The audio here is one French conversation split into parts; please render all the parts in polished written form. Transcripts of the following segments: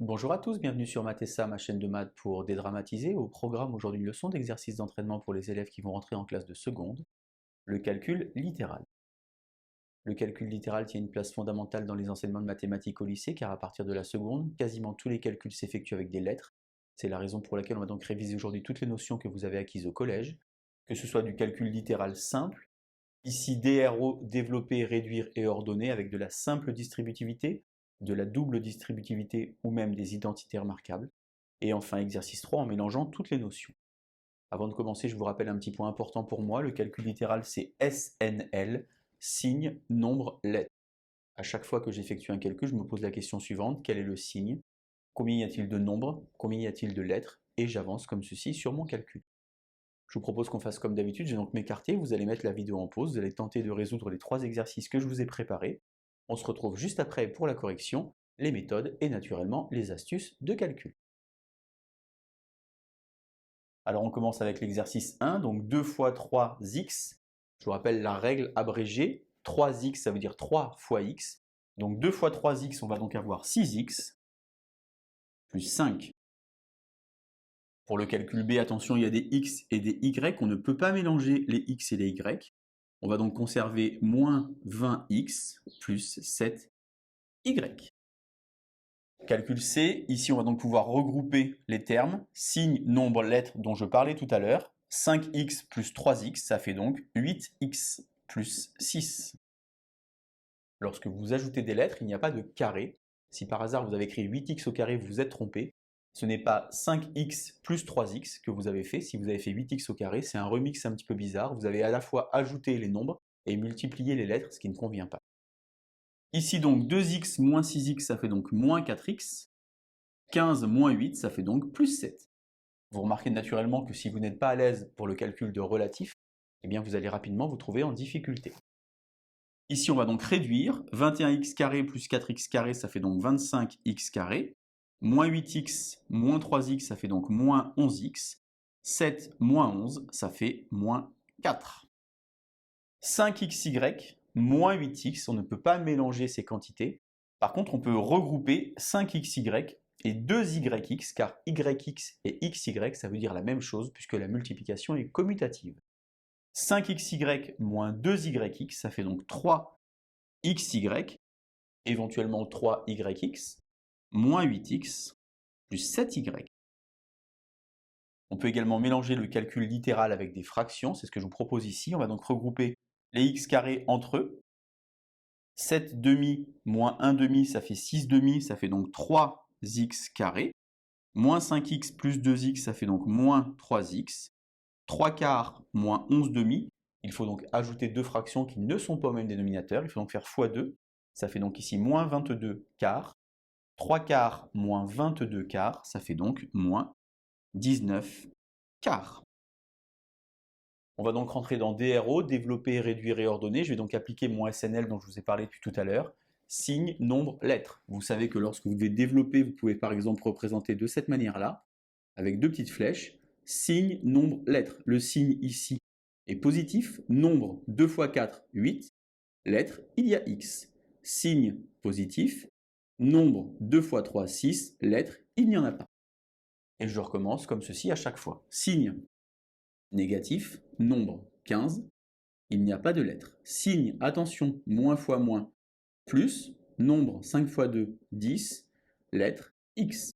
Bonjour à tous, bienvenue sur Mathessa, ma chaîne de maths pour dédramatiser. Au programme aujourd'hui une leçon d'exercice d'entraînement pour les élèves qui vont rentrer en classe de seconde, le calcul littéral. Le calcul littéral tient une place fondamentale dans les enseignements de mathématiques au lycée car à partir de la seconde, quasiment tous les calculs s'effectuent avec des lettres. C'est la raison pour laquelle on va donc réviser aujourd'hui toutes les notions que vous avez acquises au collège, que ce soit du calcul littéral simple, ici DRO, développer, réduire et ordonner avec de la simple distributivité, de la double distributivité ou même des identités remarquables. Et enfin, exercice 3 en mélangeant toutes les notions. Avant de commencer, je vous rappelle un petit point important pour moi. Le calcul littéral, c'est SNL, signe, nombre, lettre. À chaque fois que j'effectue un calcul, je me pose la question suivante. Quel est le signe? Combien y a-t-il de nombres? Combien y a-t-il de lettres? Et j'avance comme ceci sur mon calcul. Je vous propose qu'on fasse comme d'habitude, je vais donc m'écarter, vous allez mettre la vidéo en pause, vous allez tenter de résoudre les 3 exercices que je vous ai préparés. On se retrouve juste après pour la correction, les méthodes et naturellement les astuces de calcul. Alors on commence avec l'exercice 1, donc 2 fois 3x. Je vous rappelle la règle abrégée, 3x ça veut dire 3 fois x. Donc 2 fois 3x, on va donc avoir 6x, plus 5. Pour le calcul B, attention, il y a des x et des y, on ne peut pas mélanger les x et les y. On va donc conserver moins 20x plus 7y. Calcul C, ici on va donc pouvoir regrouper les termes, signes, nombres, lettres dont je parlais tout à l'heure. 5x plus 3x, ça fait donc 8x plus 6. Lorsque vous ajoutez des lettres, il n'y a pas de carré. Si par hasard vous avez écrit 8x au carré, vous vous êtes trompé. Ce n'est pas 5x plus 3x que vous avez fait. Si vous avez fait 8x au carré, c'est un remix un petit peu bizarre. Vous avez à la fois ajouté les nombres et multiplié les lettres, ce qui ne convient pas. Ici donc 2x moins 6x, ça fait donc moins 4x. 15 moins 8, ça fait donc plus 7. Vous remarquez naturellement que si vous n'êtes pas à l'aise pour le calcul de relatif, eh bien vous allez rapidement vous trouver en difficulté. Ici, on va donc réduire. 21x carré plus 4x carré, ça fait donc 25x carré. Moins 8x moins 3x, ça fait donc moins 11x. 7 moins 11, ça fait moins 4. 5xy moins 8x, on ne peut pas mélanger ces quantités. Par contre, on peut regrouper 5xy et 2yx, car yx et xy, ça veut dire la même chose puisque la multiplication est commutative. 5xy moins 2yx, ça fait donc 3xy, éventuellement 3yx, moins 8x, plus 7y. On peut également mélanger le calcul littéral avec des fractions, c'est ce que je vous propose ici. On va donc regrouper les x carrés entre eux. 7 demi moins 1 demi, ça fait 6 demi, ça fait donc 3x carré. Moins 5x plus 2x, ça fait donc moins 3x. 3 quarts moins 11 demi. Il faut donc ajouter deux fractions qui ne sont pas au même dénominateur. Il faut donc faire x2. Ça fait donc ici moins 22 quarts. 3 quarts moins 22 quarts, ça fait donc moins 19 quarts. On va donc rentrer dans DRO, développer, réduire et ordonner. Je vais donc appliquer mon SNL dont je vous ai parlé depuis tout à l'heure. Signe, nombre, lettre. Vous savez que lorsque vous devez développer, vous pouvez par exemple représenter de cette manière-là, avec deux petites flèches. Signe, nombre, lettre. Le signe ici est positif. Nombre, 2 fois 4, 8. Lettre, il y a x. Signe positif. Nombre, 2 fois 3, 6. Lettre, il n'y en a pas. Et je recommence comme ceci à chaque fois. Signe négatif, nombre 15, il n'y a pas de lettre. Signe, attention, moins fois moins, plus, nombre 5 fois 2, 10, lettre x.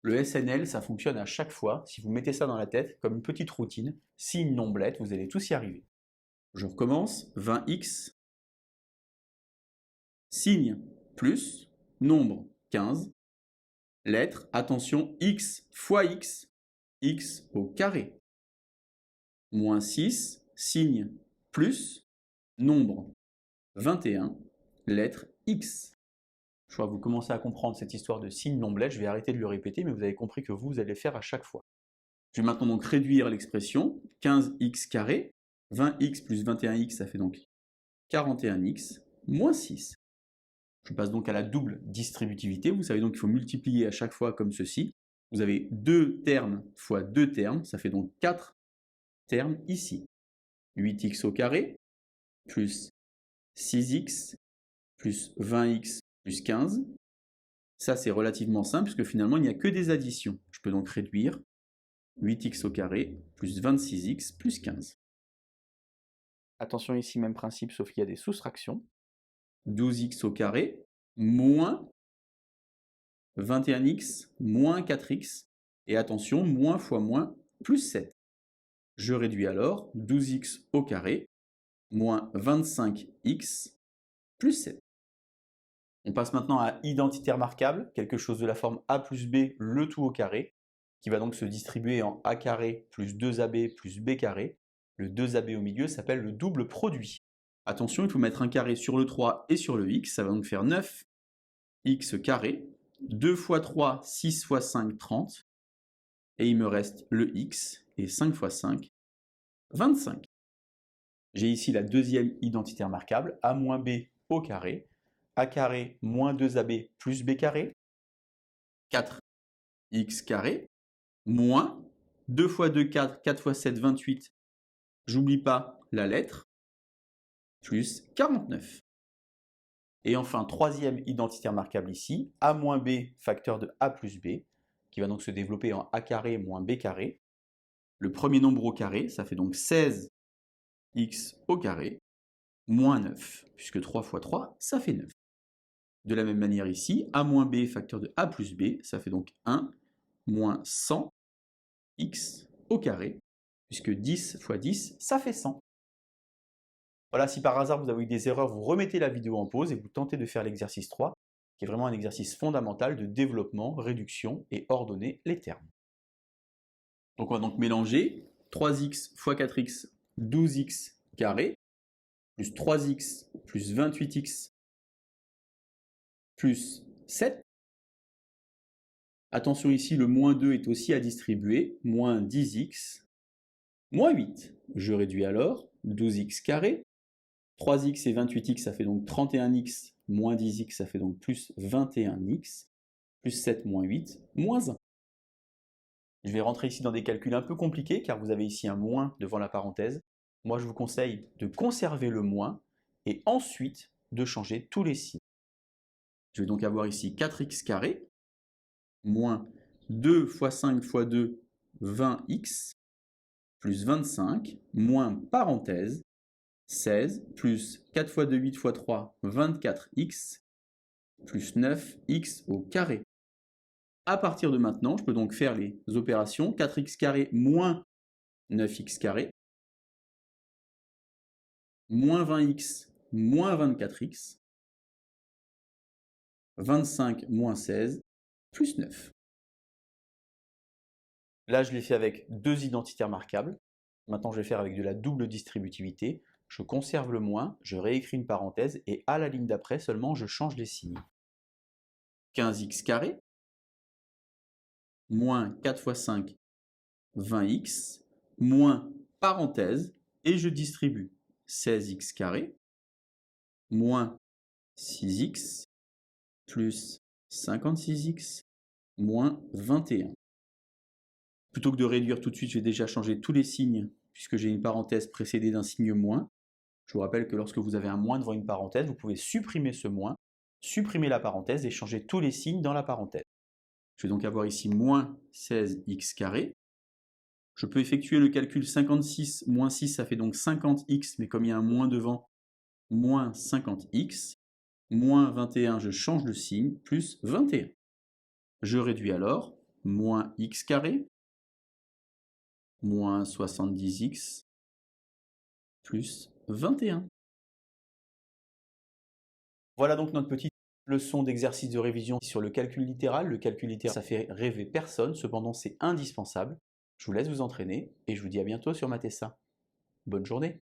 Le SNL, ça fonctionne à chaque fois. Si vous mettez ça dans la tête, comme une petite routine, signe, nombre, lettre, vous allez tous y arriver. Je recommence, 20x, signe, plus, nombre 15, lettre, attention, x fois x, x au carré. Moins 6, signe, plus, nombre 21, lettre x. Je crois que vous commencez à comprendre cette histoire de signe nombre lettre. Je vais arrêter de le répéter, mais vous avez compris que vous allez le faire à chaque fois. Je vais maintenant donc réduire l'expression. 15x carré, 20x plus 21x, ça fait donc 41x, moins 6. Je passe donc à la double distributivité. Vous savez donc qu'il faut multiplier à chaque fois comme ceci. Vous avez 2 termes fois 2 termes, ça fait donc 4 termes ici. 8x au carré, plus 6x, plus 20x, plus 15. Ça, c'est relativement simple, puisque finalement, il n'y a que des additions. Je peux donc réduire 8x au carré plus 26x plus 15. Attention ici, même principe, sauf qu'il y a des soustractions. 12x au carré moins 21x moins 4x. Et attention, moins fois moins plus 7. Je réduis alors 12x au carré moins 25x plus 7. On passe maintenant à identité remarquable, quelque chose de la forme a plus b, le tout au carré, qui va donc se distribuer en a carré plus 2ab plus b carré. Le 2ab au milieu s'appelle le double produit. Attention, il faut mettre un carré sur le 3 et sur le x, ça va donc faire 9x carré, 2 fois 3, 6 fois 5, 30, et il me reste le x, et 5 fois 5, 25. J'ai ici la deuxième identité remarquable, a moins b au carré, a carré moins 2ab plus b carré, 4x carré, moins 2 fois 2, 4, 4 fois 7, 28, j'oublie pas la lettre, plus 49. Et enfin, troisième identité remarquable ici, a moins b facteur de a plus b, qui va donc se développer en a carré moins b carré. Le premier nombre au carré, ça fait donc 16x au carré, moins 9, puisque 3 fois 3, ça fait 9. De la même manière ici, a moins b facteur de a plus b, ça fait donc 1 moins 100x au carré, puisque 10 fois 10, ça fait 100. Voilà, si par hasard vous avez eu des erreurs, vous remettez la vidéo en pause et vous tentez de faire l'exercice 3, qui est vraiment un exercice fondamental de développement, réduction et ordonner les termes. Donc on va donc mélanger 3x fois 4x, 12x carré, plus 3x plus 28x plus 7. Attention ici, le moins 2 est aussi à distribuer, moins 10x, moins 8. Je réduis alors 12x carré, 3x et 28x, ça fait donc 31x, moins 10x, ça fait donc plus 21x, plus 7 moins 8, moins 1. Je vais rentrer ici dans des calculs un peu compliqués, car vous avez ici un moins devant la parenthèse. Moi, je vous conseille de conserver le moins, et ensuite de changer tous les signes. Je vais donc avoir ici 4x carré, moins 2 fois 5 fois 2, 20x, plus 25, moins parenthèse, 16, plus 4 fois 2, 8 fois 3, 24x, plus 9x au carré. À partir de maintenant, je peux donc faire les opérations 4x carré moins 9x carré, moins 20x moins 24x, 25 moins 16, plus 9. Là, je l'ai fait avec deux identités remarquables. Maintenant, je vais faire avec de la double distributivité. Je conserve le moins, je réécris une parenthèse, et à la ligne d'après seulement, je change les signes. 15x carré, moins 4 fois 5, 20x, moins parenthèse, et je distribue 16x carré, moins 6x, plus 56x, moins 21. Plutôt que de réduire tout de suite, je vais déjà changer tous les signes, puisque j'ai une parenthèse précédée d'un signe moins. Je vous rappelle que lorsque vous avez un moins devant une parenthèse, vous pouvez supprimer ce moins, supprimer la parenthèse et changer tous les signes dans la parenthèse. Je vais donc avoir ici moins 16x carré. Je peux effectuer le calcul 56 moins 6, ça fait donc 50x, mais comme il y a un moins devant, moins 50x. Moins 21, je change de signe, plus 21. Je réduis alors, moins x carré, moins 70x, plus 21. Voilà donc notre petite leçon d'exercice de révision sur le calcul littéral. Le calcul littéral, ça fait rêver personne, cependant c'est indispensable. Je vous laisse vous entraîner et je vous dis à bientôt sur Matessa. Bonne journée.